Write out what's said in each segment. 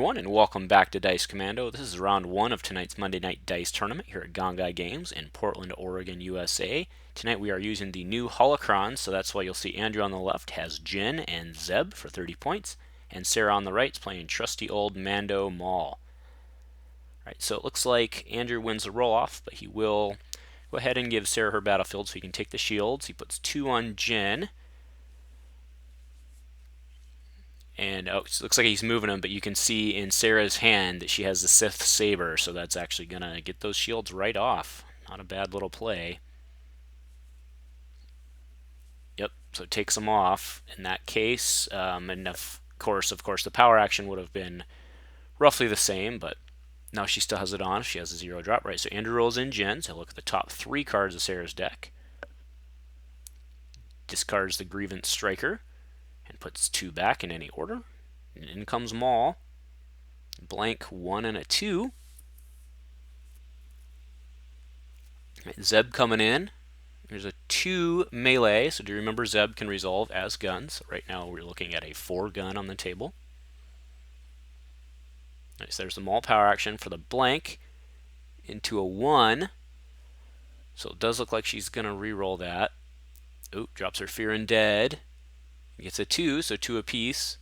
everyone, and welcome back to Dice Commando. This is round 1 of tonight's Monday Night Dice Tournament here at Gongaii Games in Portland, Oregon, USA. Tonight we are using the new holocrons, so that's why you'll see Andrew on the left has Jin and Zeb for 30 points, and Sarah on the right is playing trusty old Mando Maul. Alright, so it looks like Andrew wins the roll-off, but he will go ahead and give Sarah her battlefield so he can take the shields. He puts 2 on Jin. And it looks like he's moving them, but you can see in Sarah's hand that she has the Sith Saber, so that's actually going to get those shields right off. Not a bad little play. Yep, so it takes them off in that case. And of course, the power action would have been roughly the same, but now she still has it on. She has a 0 drop. Right, so Andrew rolls in Jin, so look at the top 3 cards of Sarah's deck. Discards the Grievance Striker and puts 2 back in any order. And in comes Maul. Blank 1 and a 2. Right, Zeb coming in. There's a 2 melee, so do you remember Zeb can resolve as guns? Right now we're looking at a 4 gun on the table. Nice, there's the Maul power action for the blank into a 1. So it does look like she's going to reroll that. Oh, drops her Fear and Dead. Gets a 2, so 2 apiece.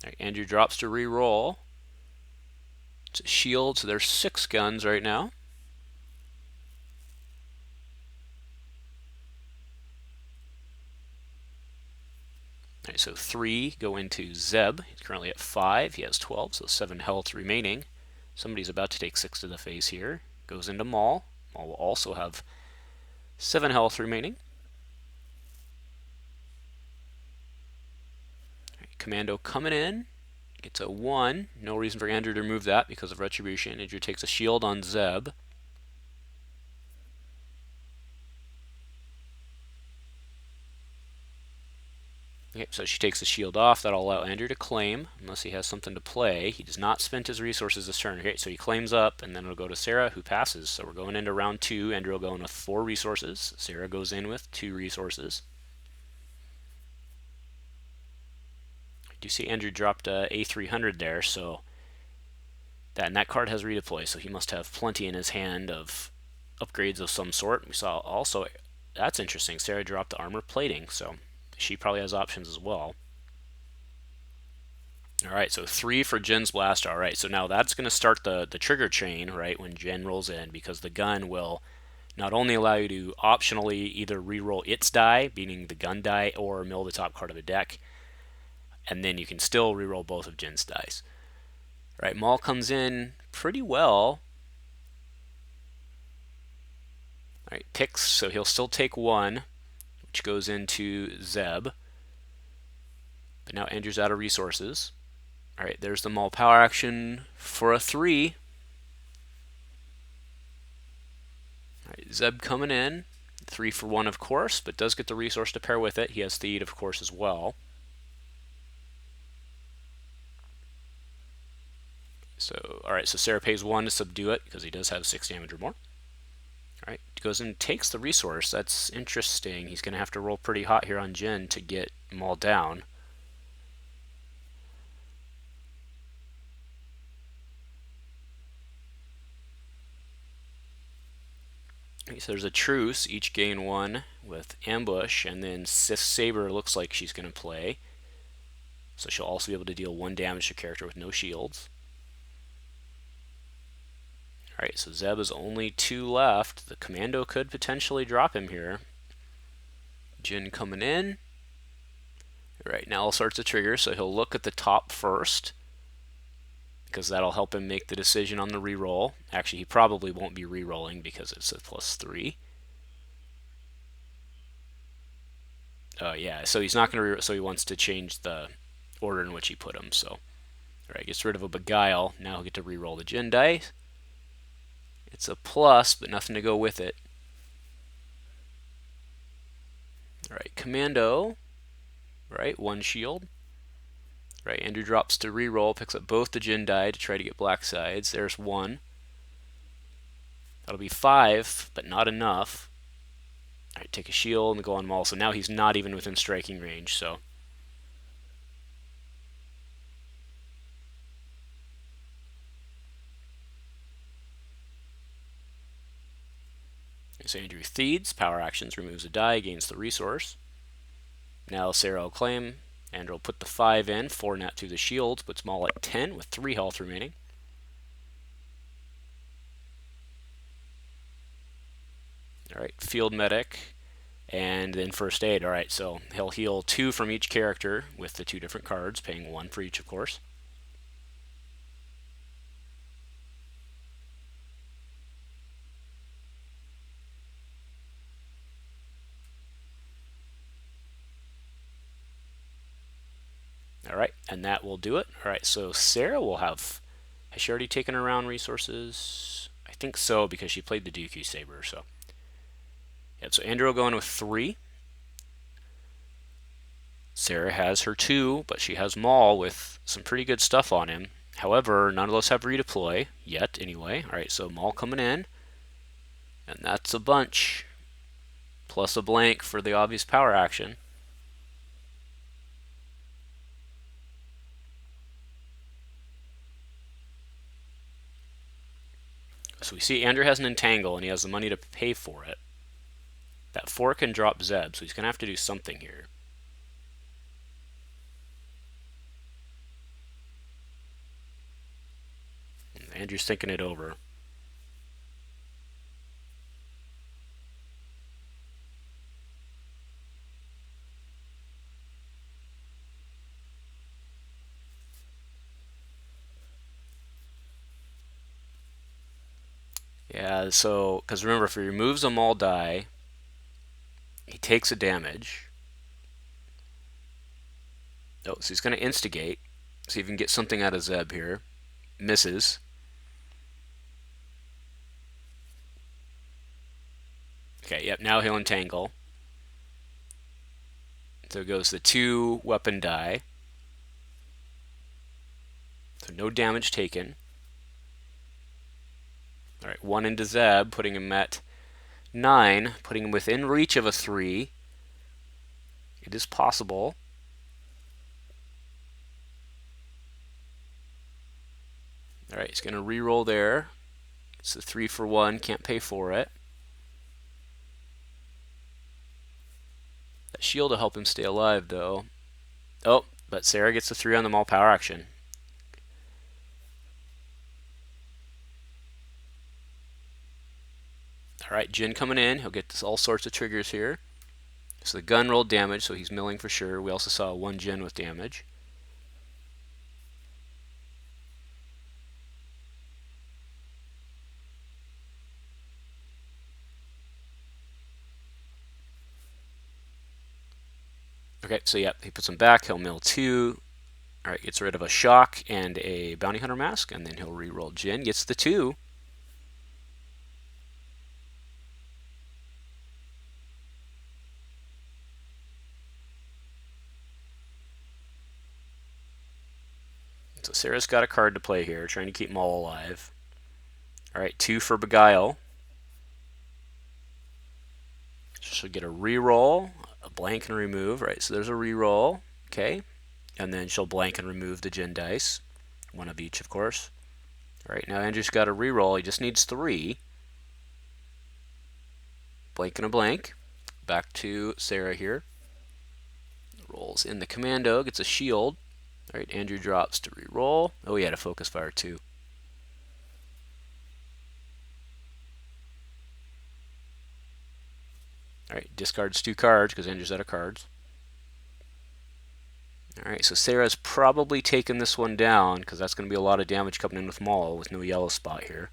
Right, Andrew drops to re-roll. It's a shield, so there's 6 guns right now. Right, so 3 go into Zeb. He's currently at 5. He has 12, so 7 health remaining. Somebody's about to take 6 to the face here. Goes into Maul. Maul will also have 7 health remaining. Right, Commando coming in. Gets a 1. No reason for Andrew to remove that because of Retribution. Andrew takes a shield on Zeb. Okay, so she takes the shield off. That'll allow Andrew to claim, unless he has something to play. He does not spend his resources this turn. Okay, so he claims up, and then it'll go to Sarah, who passes. So we're going into round 2. Andrew will go in with 4 resources. Sarah goes in with 2 resources. I do see Andrew dropped A300 there, so that card has redeploy, so he must have plenty in his hand of upgrades of some sort. We saw also, that's interesting, Sarah dropped the armor plating, so she probably has options as well. Alright, so 3 for Jin's blast. Alright, so now that's going to start the trigger chain, right, when Jin rolls in, because the gun will not only allow you to optionally either re-roll its die, meaning the gun die, or mill the top card of the deck, and then you can still re-roll both of Jin's dice. Alright, Maul comes in pretty well. Alright, picks, so he'll still take 1. Which goes into Zeb. But now Andrew's out of resources. Alright, there's the Maul power action for a 3. Alright, Zeb coming in. 3 for 1, of course, but does get the resource to pair with it. He has Theed, of course, as well. So, alright, so Sarah pays 1 to subdue it, because he does have 6 damage or more. Alright, goes and takes the resource. That's interesting. He's going to have to roll pretty hot here on Jin to get Maul down. Okay, so there's a truce. Each gain 1 with ambush, and then Sith Saber looks like she's going to play. So she'll also be able to deal 1 damage to a character with no shields. Alright, so Zeb is only 2 left. The Commando could potentially drop him here. Jin coming in. Alright, now all sorts of triggers, so he'll look at the top first, because that'll help him make the decision on the reroll. Actually, he probably won't be rerolling because it's a +3. Oh yeah, so he's not going to so he wants to change the order in which he put him. So, alright, gets rid of a Beguile. Now he'll get to reroll the Jin dice. It's a plus, but nothing to go with it. Alright, Commando. Right, 1 shield. Right, Andrew drops to reroll, picks up both the Jin die to try to get black sides. There's 1. That'll be 5, but not enough. All right, take a shield and go on Maul. So now he's not even within striking range. So Andrew Theeds, power actions, removes a die, gains the resource. Now Sarah will claim. Andrew will put the 5 in, 4 net through the shields, puts Maul at 10 with 3 health remaining. All right, field medic, and then first aid. All right, so he'll heal 2 from each character with the 2 different cards, paying 1 for each, of course. All right, and that will do it. All right, so Sarah will have. Has she already taken around resources? I think so, because she played the Dooku Saber. So, yep. So Andrew will go in with 3. Sarah has her 2, but she has Maul with some pretty good stuff on him. However, none of us have redeploy yet, anyway. All right, so Maul coming in, and that's a bunch. Plus a blank for the obvious power action. So we see Andrew has an entangle, and he has the money to pay for it. That 4 can drop Zeb, so he's going to have to do something here. Andrew's thinking it over. Yeah, so, because remember, if he removes a Maul die, he takes a damage. Oh, so he's going to instigate. See if he can get something out of Zeb here. Misses. Okay, yep, now he'll entangle. So goes the 2 weapon die. So no damage taken. Alright, 1 into Zeb, putting him at 9, putting him within reach of a 3. It is possible. Alright, he's going to re-roll there. It's a 3 for 1, can't pay for it. That shield will help him stay alive, though. Oh, but Sarah gets the 3 on the Maul power action. Alright, Jin coming in. He'll get all sorts of triggers here. So the gun rolled damage, so he's milling for sure. We also saw 1 Jin with damage. Okay, so yeah, he puts him back. He'll mill 2. Alright, gets rid of a shock and a bounty hunter mask, and then he'll re-roll Jin. Gets the 2. So Sarah's got a card to play here, trying to keep Maul alive. Alright, 2 for Beguile. She'll get a re-roll, a blank and remove. Right, so there's a re-roll. Okay, and then she'll blank and remove the Jin dice. 1 of each, of course. Alright, now Andrew's got a re-roll. He just needs 3. Blank and a blank. Back to Sarah here. Rolls in the commando, gets a shield. Alright, Andrew drops to re-roll. Oh, he had a focus fire too. Alright, discards 2 cards because Andrew's out of cards. Alright, so Sarah's probably taken this one down because that's going to be a lot of damage coming in with Maul with no yellow spot here.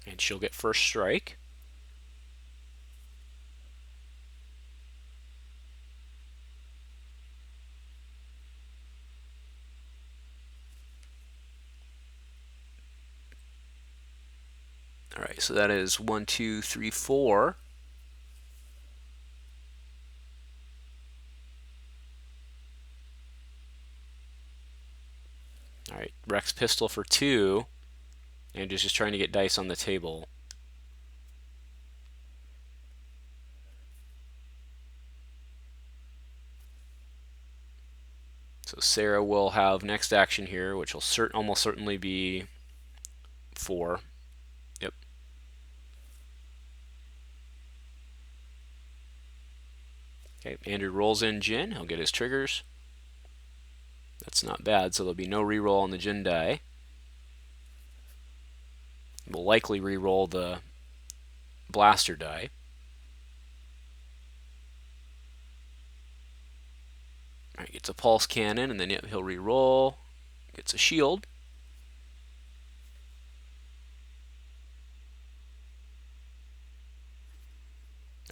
And she'll get first strike. Alright, so that is 1, 2, 3, 4. Alright, Rex pistol for 2. Andrew's just trying to get dice on the table. So Sarah will have next action here, which will almost certainly be 4. Yep. Okay, Andrew rolls in Jin. He'll get his triggers. That's not bad, so there'll be no reroll on the Jin die. We'll likely reroll the blaster die. Alright, gets a pulse cannon, and then yep, he'll reroll. Gets a shield.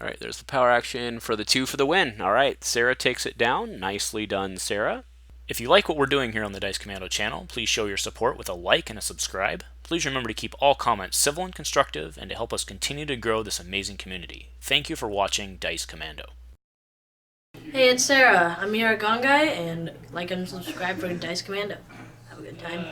Alright, there's the power action for the 2 for the win. Alright, Sarah takes it down. Nicely done, Sarah. If you like what we're doing here on the Dice Commando channel, please show your support with a like and a subscribe. Please remember to keep all comments civil and constructive, and to help us continue to grow this amazing community. Thank you for watching Dice Commando. Hey, it's Sarah. I'm here at Gongaii, and like and subscribe for Dice Commando. Have a good time.